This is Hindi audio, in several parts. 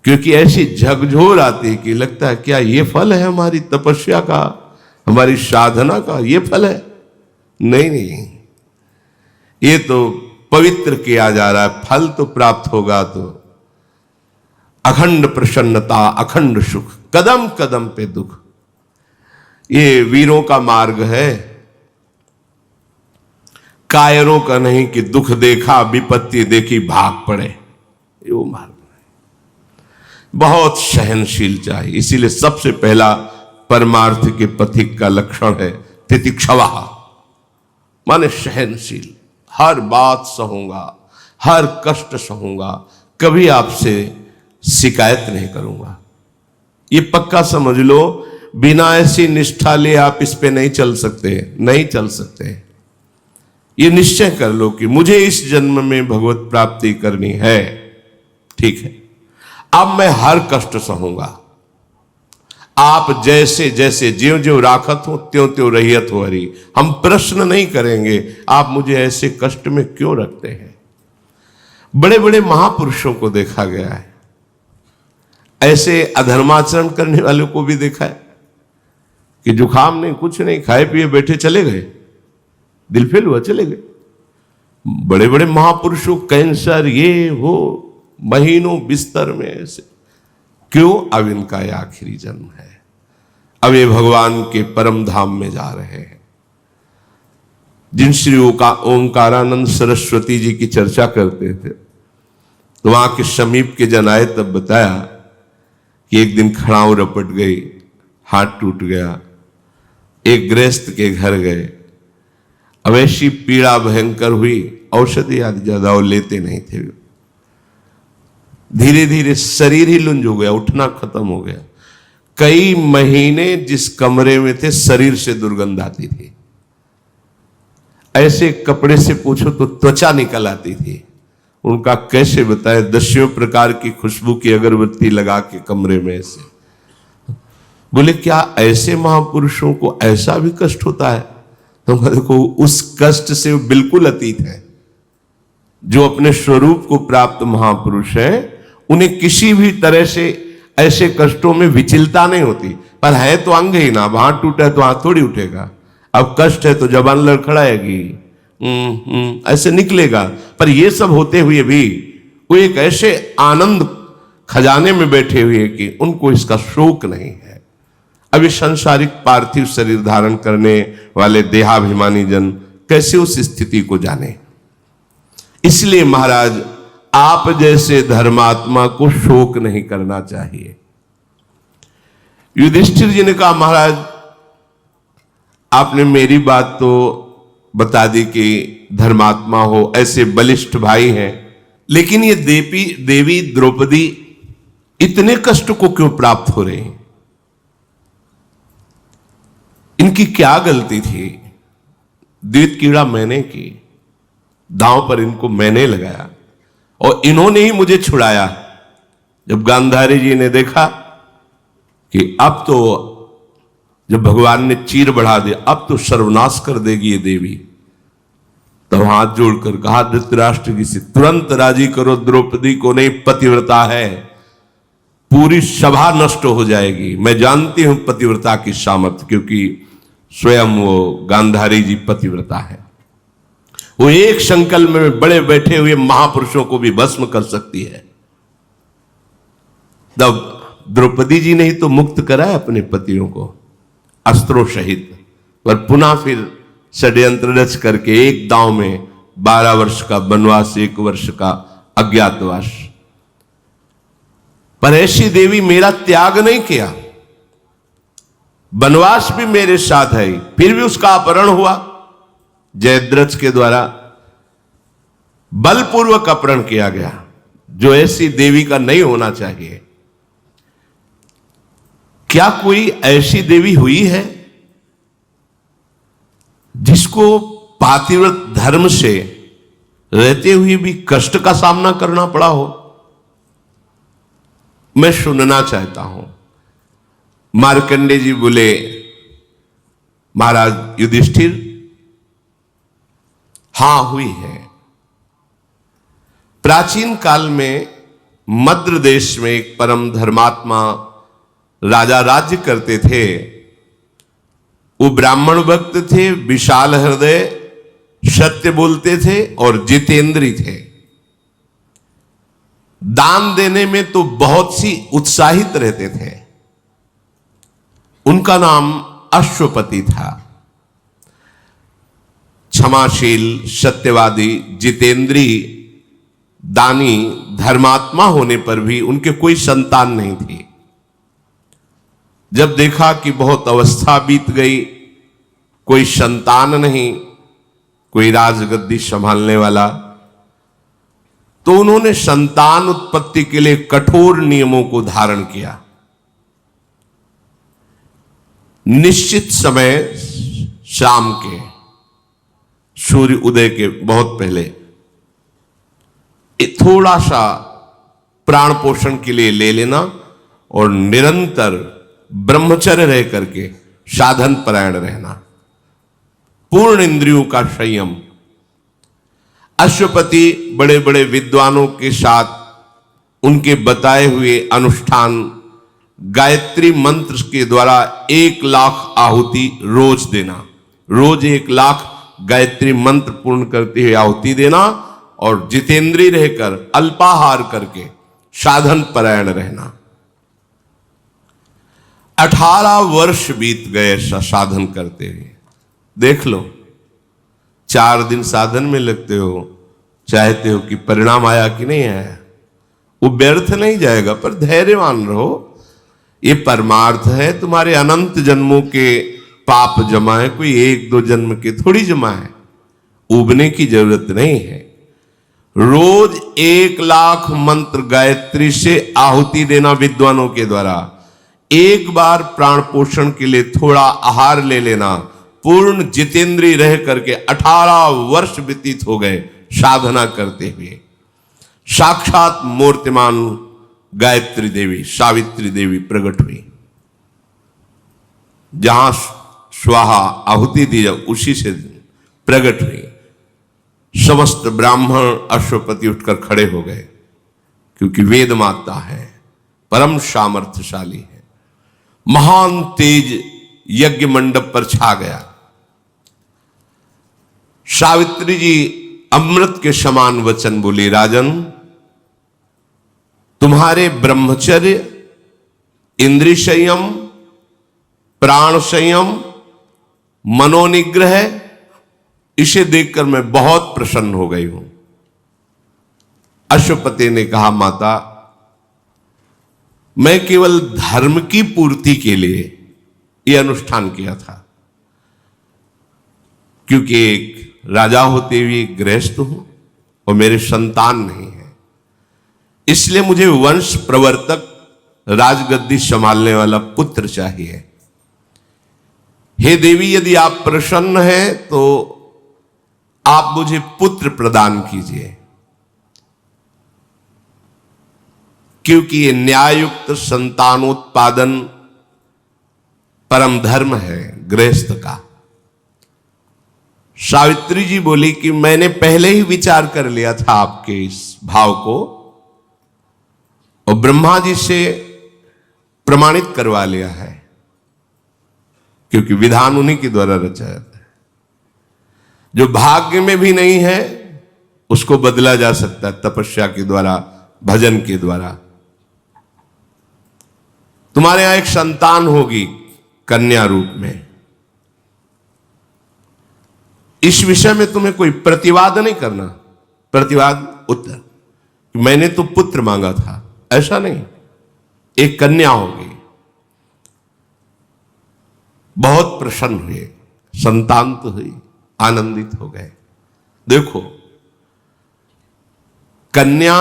क्योंकि ऐसी झकझोर आती है कि लगता है क्या ये फल है हमारी तपस्या का, हमारी साधना का ये फल है? नहीं नहीं, ये तो पवित्र किया जा रहा है। फल तो प्राप्त होगा तो अखंड प्रसन्नता, अखंड सुख, कदम कदम पे दुख। ये वीरों का मार्ग है, कायरों का नहीं कि दुख देखा विपत्ति देखी भाग पड़े। ये वो मार्ग है। बहुत सहनशील चाहिए। इसीलिए सबसे पहला परमार्थ के पथिक का लक्षण है तितिक्षवा, माने सहनशील। हर बात सहूंगा, हर कष्ट सहूंगा, कभी आपसे शिकायत नहीं करूंगा। ये पक्का समझ लो, बिना ऐसी निष्ठा ले आप इस पे नहीं चल सकते, नहीं चल सकते। ये निश्चय कर लो कि मुझे इस जन्म में भगवत प्राप्ति करनी है, ठीक है, अब मैं हर कष्ट सहूंगा। आप जैसे जैसे ज्यों ज्यों राखत हो त्यों त्यों रहियत हो हरि। हम प्रश्न नहीं करेंगे आप मुझे ऐसे कष्ट में क्यों रखते हैं। बड़े बड़े महापुरुषों को देखा गया है, ऐसे अधर्माचरण करने वालों को भी देखा है कि जुखाम नहीं, कुछ नहीं, खाए पिए बैठे चले गए, दिल फेल हुआ चले गए। बड़े बड़े महापुरुषों कैंसर ये हो, महीनों बिस्तर में ऐसे। क्यों? अब इनका ये आखिरी जन्म है, अब ये भगवान के परम धाम में जा रहे हैं। जिन श्री ओंकारानंद सरस्वती जी की चर्चा करते थे तो वहां के समीप के जन आए, तब बताया कि एक दिन खड़ाऊ रपट गई, हाथ टूट गया, एक गृहस्थ के घर गए। अब ऐसी पीड़ा भयंकर हुई, औषधि आदि ज्यादा वो लेते नहीं थे। धीरे धीरे शरीर ही लुंज हो गया, उठना खत्म हो गया। कई महीने जिस कमरे में थे शरीर से दुर्गंध आती थी, ऐसे कपड़े से पूछो तो त्वचा निकल आती थी। उनका कैसे बताए, 10 प्रकार की खुशबू की अगरबत्ती लगा के कमरे में ऐसे। बोले क्या ऐसे महापुरुषों को ऐसा भी कष्ट होता है? तो देखो उस कष्ट से बिल्कुल अतीत है। जो अपने स्वरूप को प्राप्त महापुरुष है उन्हें किसी भी तरह से ऐसे कष्टों में विचलता नहीं होती। पर है तो अंग ही ना, हाथ टूटा है तो हाथ थोड़ी उठेगा। अब कष्ट है तो जबान लड़खड़ाएगी, ऐसे निकलेगा। पर ये सब होते हुए भी वो एक ऐसे आनंद खजाने में बैठे हुए कि उनको इसका शोक नहीं है। अब ये संसारिक पार्थिव शरीर धारण करने वाले देहाभिमानी जन कैसे उस स्थिति को जाने। इसलिए महाराज आप जैसे धर्मात्मा को शोक नहीं करना चाहिए। युधिष्ठिर जी ने कहा महाराज आपने मेरी बात तो बता दी कि धर्मात्मा हो, ऐसे बलिष्ठ भाई हैं, लेकिन ये देवी द्रौपदी इतने कष्ट को क्यों प्राप्त हो रहे हैं? इनकी क्या गलती थी? द्वित कीड़ा मैंने की, दांव पर इनको मैंने लगाया और इन्होंने ही मुझे छुड़ाया। जब गांधारी जी ने देखा कि अब तो जब भगवान ने चीर बढ़ा दिया, अब तो सर्वनाश कर देगी ये देवी, तब हाथ जोड़कर कहा धृतराष्ट्र जी से तुरंत राजी करो द्रौपदी को, नहीं पतिव्रता है, पूरी सभा नष्ट हो जाएगी। मैं जानती हूं पतिव्रता की सामर्थ्य, क्योंकि स्वयं वो गांधारी जी पतिव्रता है। वो एक संकल्प में बड़े बैठे हुए महापुरुषों को भी भस्म कर सकती है। तब द्रौपदी जी ने ही तो मुक्त कराया अपने पतियों को अस्त्रों सहित, पर पुनः फिर षड्यंत्र रच करके एक दांव में 12 वर्ष का वनवास, 1 वर्ष का अज्ञातवास। पर ऐसी देवी मेरा त्याग नहीं किया, वनवास भी मेरे साथ है, फिर भी उसका अपहरण हुआ जयद्रथ के द्वारा, बलपूर्वक अपहरण किया गया, जो ऐसी देवी का नहीं होना चाहिए। क्या कोई ऐसी देवी हुई है जिसको पातिव्रत धर्म से रहते हुए भी कष्ट का सामना करना पड़ा हो? मैं सुनना चाहता हूं। मार्कंडे जी बोले महाराज युधिष्ठिर, हां हुई है। प्राचीन काल में मद्र देश में एक परम धर्मात्मा राजा राज्य करते थे। वो ब्राह्मण भक्त थे, विशाल हृदय, सत्य बोलते थे और जितेंद्री थे। दान देने में तो बहुत सी उत्साहित रहते थे। उनका नाम अश्वपति था। क्षमाशील, सत्यवादी, जितेंद्री, दानी, धर्मात्मा होने पर भी उनके कोई संतान नहीं थी। जब देखा कि बहुत अवस्था बीत गई, कोई संतान नहीं, कोई राजगद्दी संभालने वाला, तो उन्होंने संतान उत्पत्ति के लिए कठोर नियमों को धारण किया। निश्चित समय शाम के सूर्य उदय के बहुत पहले थोड़ा सा प्राण पोषण के लिए ले लेना और निरंतर ब्रह्मचर्य रह करके साधन परायण रहना, पूर्ण इंद्रियों का संयम। अश्वपति बड़े बड़े विद्वानों के साथ उनके बताए हुए अनुष्ठान गायत्री मंत्र के द्वारा 1,00,000 आहुति रोज देना, रोज 1,00,000 गायत्री मंत्र पूर्ण करते हुए आहुति देना और जितेंद्री रहकर अल्पाहार करके साधन परायण रहना। 18 वर्ष बीत गए साधन करते हुए। देख लो, 4 दिन साधन में लगते हो, चाहते हो कि परिणाम आया कि नहीं आया, वो व्यर्थ नहीं जाएगा, पर धैर्यवान रहो। ये परमार्थ है, तुम्हारे अनंत जन्मों के पाप जमा है, कोई 1-2 जन्म के थोड़ी जमा है। उबने की जरूरत नहीं है। रोज 1,00,000 मंत्र गायत्री से आहुति देना विद्वानों के द्वारा, एक बार प्राण पोषण के लिए थोड़ा आहार ले लेना, पूर्ण जितेंद्री रह करके 18 वर्ष व्यतीत हो गए साधना करते हुए। साक्षात मूर्तिमान गायत्री देवी, सावित्री देवी प्रकट हुई। जहां स्वाहा आहुति दी जाए उसी से प्रकट हुई। समस्त ब्राह्मण अश्वपति उठकर खड़े हो गए, क्योंकि वेद माता है, परम सामर्थ्यशाली है। महान तेज यज्ञ मंडप पर छा गया। सावित्री जी अमृत के समान वचन बोली, राजन, तुम्हारे ब्रह्मचर्य, इंद्रिय संयम, प्राण संयम, मनोनिग्रह, इसे देखकर मैं बहुत प्रसन्न हो गई हूं। अश्वपति ने कहा, माता, मैं केवल धर्म की पूर्ति के लिए यह अनुष्ठान किया था, क्योंकि एक राजा होते हुए गृहस्थ हूं और मेरे संतान नहीं है, इसलिए मुझे वंश प्रवर्तक, राजगद्दी संभालने वाला पुत्र चाहिए। हे देवी, यदि आप प्रसन्न हैं तो आप मुझे पुत्र प्रदान कीजिए, क्योंकि ये न्यायुक्त संतानोत्पादन परम धर्म है गृहस्थ का। सावित्री जी बोली कि मैंने पहले ही विचार कर लिया था आपके इस भाव को, और ब्रह्मा जी से प्रमाणित करवा लिया है, क्योंकि विधान उन्हीं के द्वारा रचा जाता है। जो भाग्य में भी नहीं है उसको बदला जा सकता है तपस्या के द्वारा, भजन के द्वारा। तुम्हारे यहां एक संतान होगी कन्या रूप में। इस विषय में तुम्हें कोई प्रतिवाद नहीं करना। प्रतिवाद उत्तर, मैंने तो पुत्र मांगा था, ऐसा नहीं, एक कन्या होगी। बहुत प्रसन्न हुए, संतान तो हुई, आनंदित हो गए। देखो, कन्या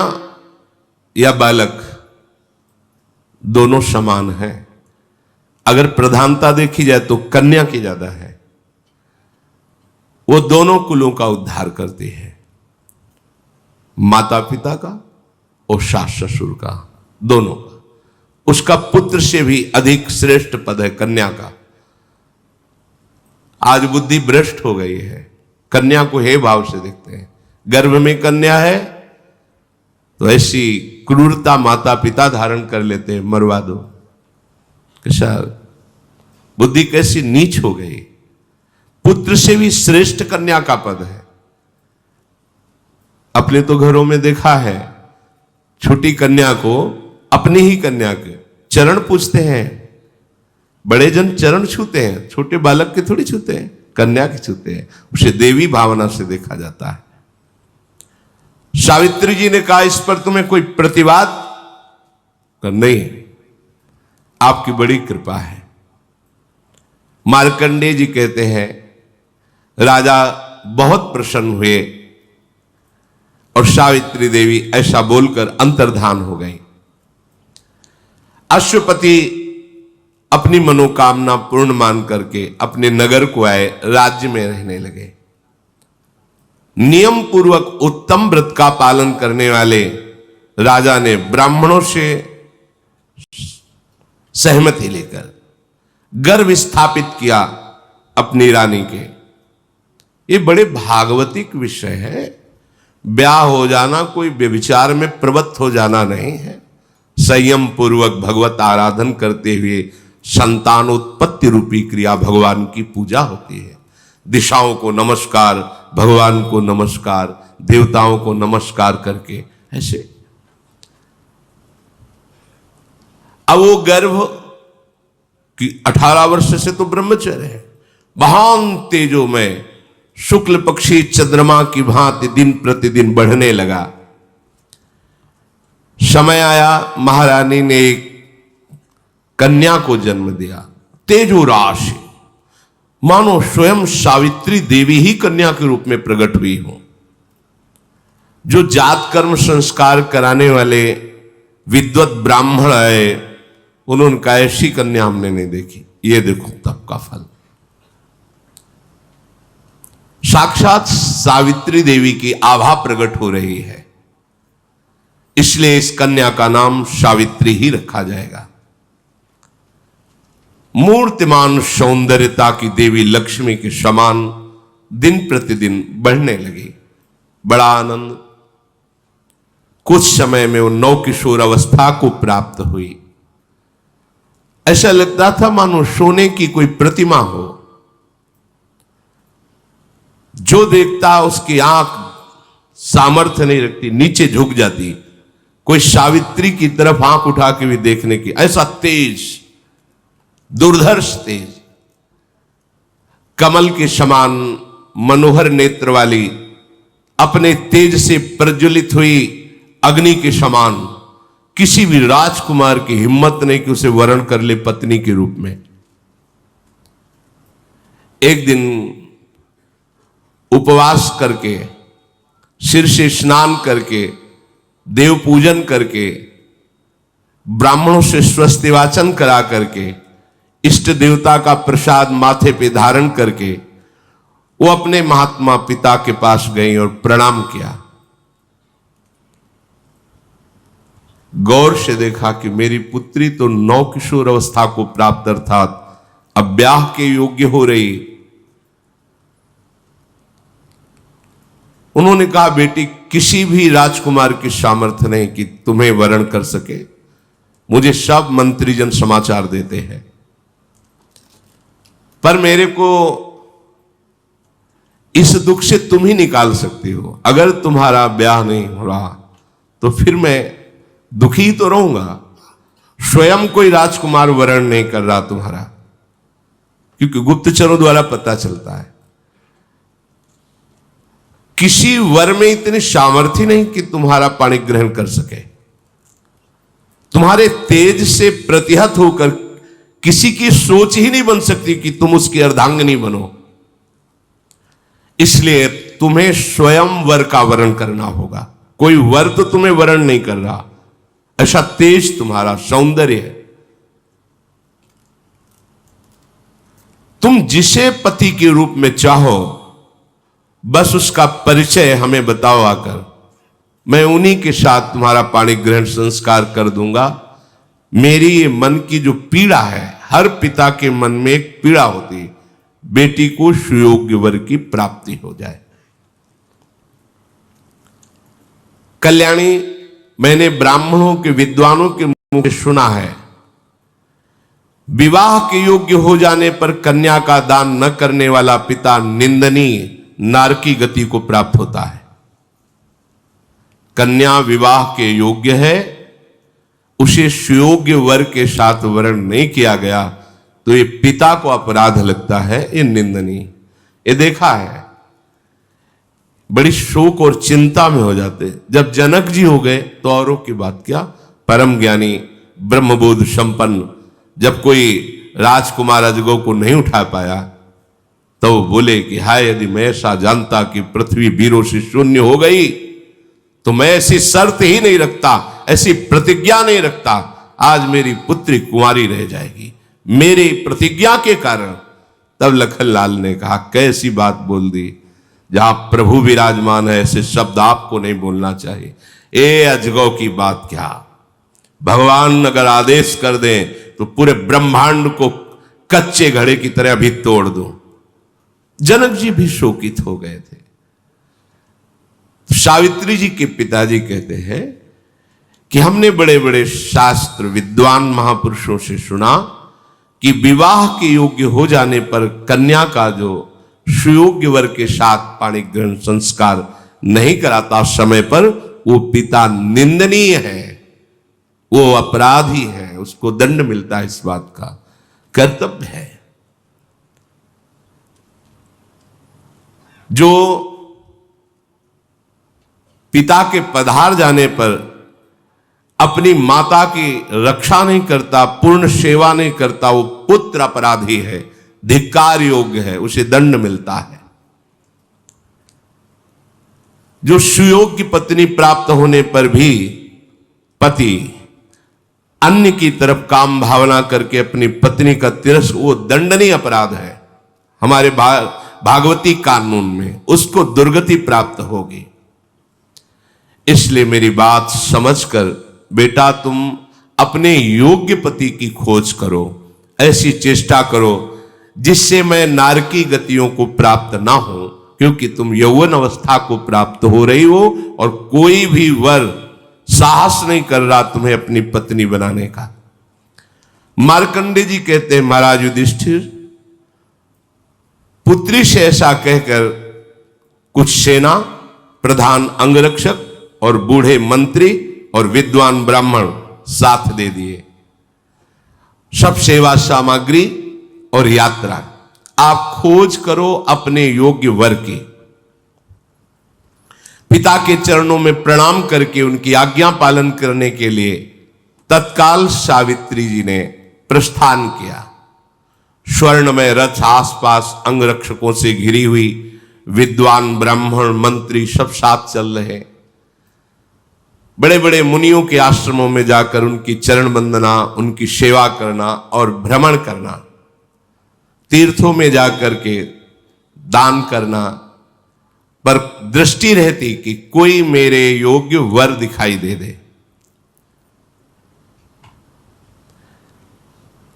या बालक दोनों समान हैं। अगर प्रधानता देखी जाए तो कन्या की ज्यादा है। वो दोनों कुलों का उद्धार करती है, माता पिता का और सास ससुर का, दोनों का। उसका पुत्र से भी अधिक श्रेष्ठ पद है कन्या का। आज बुद्धि भ्रष्ट हो गई है, कन्या को हे भाव से देखते हैं। गर्भ में कन्या है तो ऐसी क्रूरता माता पिता धारण कर लेते हैं, मरवा दो। कैसा बुद्धि कैसी नीच हो गई। पुत्र से भी श्रेष्ठ कन्या का पद है। अपने तो घरों में देखा है, छोटी कन्या को अपनी ही कन्या के चरण पूछते हैं। बड़े जन चरण छूते हैं, छोटे बालक के थोड़ी छूते हैं, कन्या के छूते हैं। उसे देवी भावना से देखा जाता है। सावित्री जी ने कहा, इस पर तुम्हें कोई प्रतिवाद कर? नहीं, आपकी बड़ी कृपा है। मार्कंडेय जी कहते हैं, राजा बहुत प्रसन्न हुए और सावित्री देवी ऐसा बोलकर अंतर्धान हो गई। अश्वपति अपनी मनोकामना पूर्ण मान करके अपने नगर को आए, राज्य में रहने लगे। नियम पूर्वक उत्तम व्रत का पालन करने वाले राजा ने ब्राह्मणों से सहमति लेकर गर्भ स्थापित किया अपनी रानी के। ये बड़े भागवतिक विषय है। ब्याह हो जाना कोई व्यभिचार में प्रवृत्त हो जाना नहीं है। संयम पूर्वक भगवत आराधन करते हुए संतानोत्पत्ति रूपी क्रिया भगवान की पूजा होती है। दिशाओं को नमस्कार, भगवान को नमस्कार, देवताओं को नमस्कार करके ऐसे। अब वो गर्भ कि 18 वर्ष से तो ब्रह्मचर्य है। महान तेजो में शुक्ल पक्षी चंद्रमा की भांति दिन प्रतिदिन बढ़ने लगा। समय आया, महारानी ने एक कन्या को जन्म दिया। तेजो राशि, मानो स्वयं सावित्री देवी ही कन्या के रूप में प्रकट हुई हो। जो जात कर्म संस्कार कराने वाले विद्वत ब्राह्मण आए, उन्होंने कहा ऐसी कन्या हमने नहीं देखी। ये देखो तब का फल। साक्षात सावित्री देवी की आभा प्रकट हो रही है, इसलिए इस कन्या का नाम सावित्री ही रखा जाएगा। मूर्तिमान सौंदर्यता की देवी लक्ष्मी के समान दिन प्रतिदिन बढ़ने लगी। बड़ा आनंद। कुछ समय में वो नव किशोर अवस्था को प्राप्त हुई। ऐसा लगता था मानो सोने की कोई प्रतिमा हो। जो देखता उसकी आंख सामर्थ्य नहीं रखती, नीचे झुक जाती। कोई सावित्री की तरफ आंख उठा के भी देखने की, ऐसा तेज, दुर्धर्ष तेज। कमल के समान मनोहर नेत्र वाली, अपने तेज से प्रज्वलित हुई अग्नि के समान, किसी भी राजकुमार की हिम्मत नहीं कि उसे वरण कर ले पत्नी के रूप में। एक दिन उपवास करके, सिर से स्नान करके, देव पूजन करके, ब्राह्मणों से स्वस्ति वाचन करा करके, इष्ट देवता का प्रसाद माथे पे धारण करके वो अपने महात्मा पिता के पास गई और प्रणाम किया। गौर से देखा कि मेरी पुत्री तो नौ किशोर अवस्था को प्राप्त अर्थात अब ब्याह के योग्य हो रही। उन्होंने कहा, बेटी, किसी भी राजकुमार की सामर्थ्य नहीं कि तुम्हें वरण कर सके। मुझे सब मंत्रीजन समाचार देते हैं, पर मेरे को इस दुख से तुम ही निकाल सकती हो। अगर तुम्हारा ब्याह नहीं हो रहा तो फिर मैं दुखी तो रहूंगा। स्वयं कोई राजकुमार वरण नहीं कर रहा तुम्हारा, क्योंकि गुप्तचरों द्वारा पता चलता है। किसी वर में इतनी सामर्थ्य नहीं कि तुम्हारा पाणी ग्रहण कर सके। तुम्हारे तेज से प्रतिहत होकर किसी की सोच ही नहीं बन सकती कि तुम उसकी अर्धांगिनी बनो। इसलिए तुम्हें स्वयं वर का वरण करना होगा। कोई वर तो तुम्हें वरण नहीं कर रहा, ऐसा तेज तुम्हारा सौंदर्य है। तुम जिसे पति के रूप में चाहो, बस उसका परिचय हमें बताओ आकर। मैं उन्हीं के साथ तुम्हारा पाणी ग्रहण संस्कार कर दूंगा। मेरी ये मन की जो पीड़ा है, हर पिता के मन में एक पीड़ा होती है, बेटी को सुयोग्य वर की प्राप्ति हो जाए। कल्याणी मैंने ब्राह्मणों के विद्वानों के मुंह से सुना है, विवाह के योग्य हो जाने पर कन्या का दान न करने वाला पिता निंदनीय नारकी गति को प्राप्त होता है। कन्या विवाह के योग्य है, उसे सुयोग्य वर के साथ वर्ण नहीं किया गया तो ये पिता को अपराध लगता है, ये निंदनीय। ये देखा है, बड़ी शोक और चिंता में हो जाते। जब जनक जी हो गए तो औरों की बात क्या, परम ज्ञानी ब्रह्मबोध संपन्न, जब कोई राजकुमार अजगौ को नहीं उठा पाया तो वो बोले कि हाय, यदि मैं ऐसा जानता कि पृथ्वी वीरों से शून्य हो गई तो मैं ऐसी शर्त ही नहीं रखता, ऐसी प्रतिज्ञा नहीं रखता, आज मेरी पुत्री कुंवारी रह जाएगी मेरी प्रतिज्ञा के कारण। तब लखनलाल ने कहा, कैसी बात बोल दी, जहां प्रभु विराजमान है ऐसे शब्द आपको नहीं बोलना चाहिए। ए अजगौ की बात क्या, भगवान अगर आदेश कर दें तो पूरे ब्रह्मांड को कच्चे घड़े की तरह भी तोड़ दो। जनक जी भी शोकित हो गए थे। सावित्री जी के पिताजी कहते हैं कि हमने बड़े बड़े शास्त्र विद्वान महापुरुषों से सुना कि विवाह के योग्य हो जाने पर कन्या का जो सुयोग्य वर के साथ पाणी ग्रहण संस्कार नहीं कराता समय पर, वो पिता निंदनीय है, वो अपराधी है, उसको दंड मिलता है। इस बात का कर्तव्य है। जो पिता के पधार जाने पर अपनी माता की रक्षा नहीं करता, पूर्ण सेवा नहीं करता, वो पुत्र अपराधी है, धिक्कार योग्य है, उसे दंड मिलता है। जो सुयोग्य पत्नी प्राप्त होने पर भी पति अन्य की तरफ काम भावना करके अपनी पत्नी का तिरस्कार, वो दंडनीय अपराध है हमारे भागवती कानून में, उसको दुर्गति प्राप्त होगी। इसलिए मेरी बात समझकर बेटा तुम अपने योग्य पति की खोज करो, ऐसी चेष्टा करो जिससे मैं नारकी गतियों को प्राप्त ना हो, क्योंकि तुम यौवन अवस्था को प्राप्त हो रही हो और कोई भी वर साहस नहीं कर रहा तुम्हें अपनी पत्नी बनाने का। मार्कंडे जी कहते हैं, महाराज युधिष्ठिर, पुत्री से ऐसा कहकर कुछ सेना प्रधान अंगरक्षक और बूढ़े मंत्री और विद्वान ब्राह्मण साथ दे दिए, सब सेवा सामग्री और यात्रा। आप खोज करो अपने योग्य वर की। पिता के चरणों में प्रणाम करके उनकी आज्ञा पालन करने के लिए तत्काल सावित्री जी ने प्रस्थान किया। स्वर्णमय रथ आसपास अंगरक्षकों से घिरी हुई, विद्वान ब्राह्मण मंत्री सब साथ चल रहे। बड़े बड़े मुनियों के आश्रमों में जाकर उनकी चरण वंदना, उनकी सेवा करना और भ्रमण करना, तीर्थों में जाकर के दान करना, पर दृष्टि रहती कि कोई मेरे योग्य वर दिखाई दे दे।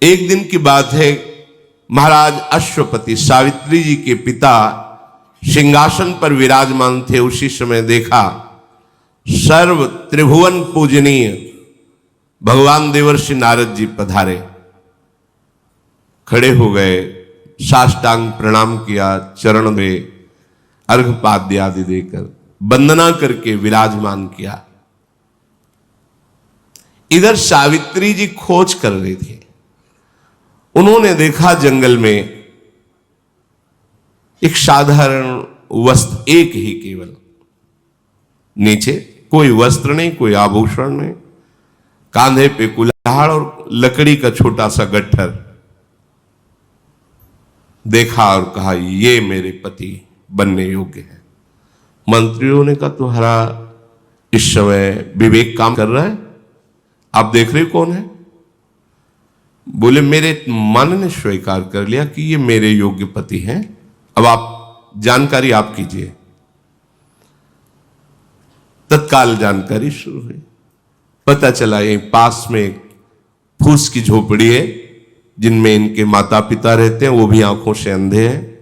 एक दिन की बात है, महाराज अश्वपति सावित्री जी के पिता सिंहासन पर विराजमान थे। उसी समय देखा सर्व त्रिभुवन पूजनीय भगवान देवर्षि नारद जी पधारे। खड़े हो गए, साष्टांग प्रणाम किया, चरण में अर्घपाद्य आदि देकर वंदना करके विराजमान किया। इधर सावित्री जी खोज कर रही थी। उन्होंने देखा जंगल में एक साधारण वस्त्र, एक ही केवल, नीचे कोई वस्त्र नहीं, कोई आभूषण नहीं, कांधे पे कुल्हाड़ और लकड़ी का छोटा सा गट्ठर। देखा और कहा, ये मेरे पति बनने योग्य है। मंत्रियों ने कहा, तुम्हारा इस समय विवेक काम कर रहा है, आप देख रहे कौन है? बोले, मेरे मन ने स्वीकार कर लिया कि ये मेरे योग्य पति हैं, अब आप जानकारी आप कीजिए। तत्काल जानकारी शुरू हुई। पता चला यहीं पास में एक फूस की झोपड़ी है जिनमें इनके माता पिता रहते हैं, वो भी आंखों से अंधे हैं।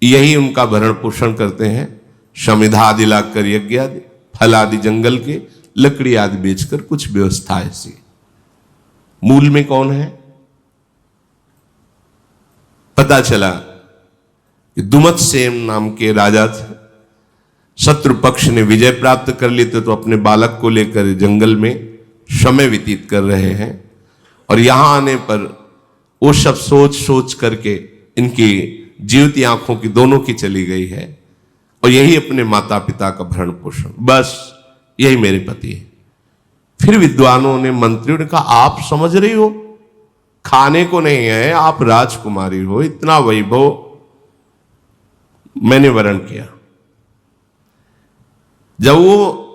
यही उनका भरण पोषण करते हैं। समिधा आदि लाकर, यज्ञ आदि, फल आदि जंगल के लकड़ी आदि बेचकर कुछ व्यवस्था ऐसी। मूल में कौन है? पता चला कि दुमतसेन नाम के राजा थे। शत्रु पक्ष ने विजय प्राप्त कर ली तो अपने बालक को लेकर जंगल में समय व्यतीत कर रहे हैं, और यहां आने पर वो सब सोच सोच करके इनकी जीवती आंखों की दोनों की चली गई है, और यही अपने माता पिता का भरण पोषण, बस यही मेरे पति है। फिर विद्वानों ने, मंत्रियों ने कहा, आप समझ रही हो, खाने को नहीं है, आप राजकुमारी हो, इतना वैभव। मैंने वरण किया। जब वो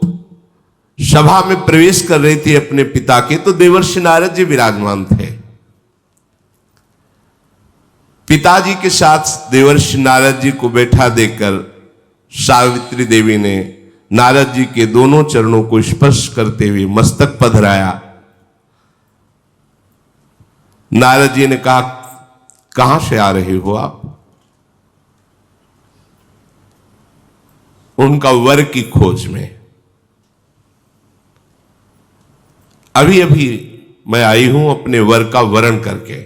सभा में प्रवेश कर रही थी अपने पिता के, तो देवर्षि नारद जी विराजमान थे। पिताजी के साथ देवर्षि नारद जी को बैठा देखकर सावित्री देवी ने नारद जी के दोनों चरणों को स्पर्श करते हुए मस्तक पधराया। नारद जी ने कहा, कहां से आ रहे हो आप? उनका वर की खोज में। अभी अभी मैं आई हूं अपने वर का वरण करके।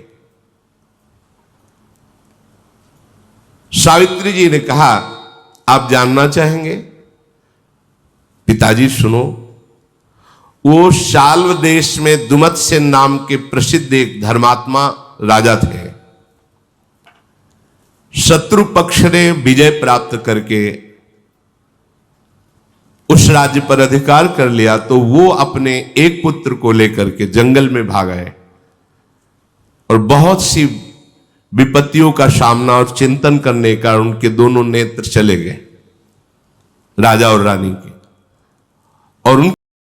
सावित्री जी ने कहा, आप जानना चाहेंगे? पिताजी सुनो। वो शाल्व देश में दुमतसेन नाम के प्रसिद्ध एक धर्मात्मा राजा थे। शत्रु पक्ष ने विजय प्राप्त करके उस राज्य पर अधिकार कर लिया, तो वो अपने एक पुत्र को लेकर के जंगल में भाग गए, और बहुत सी विपत्तियों का सामना और चिंतन करने का उनके दोनों नेत्र चले गए, राजा और रानी के, और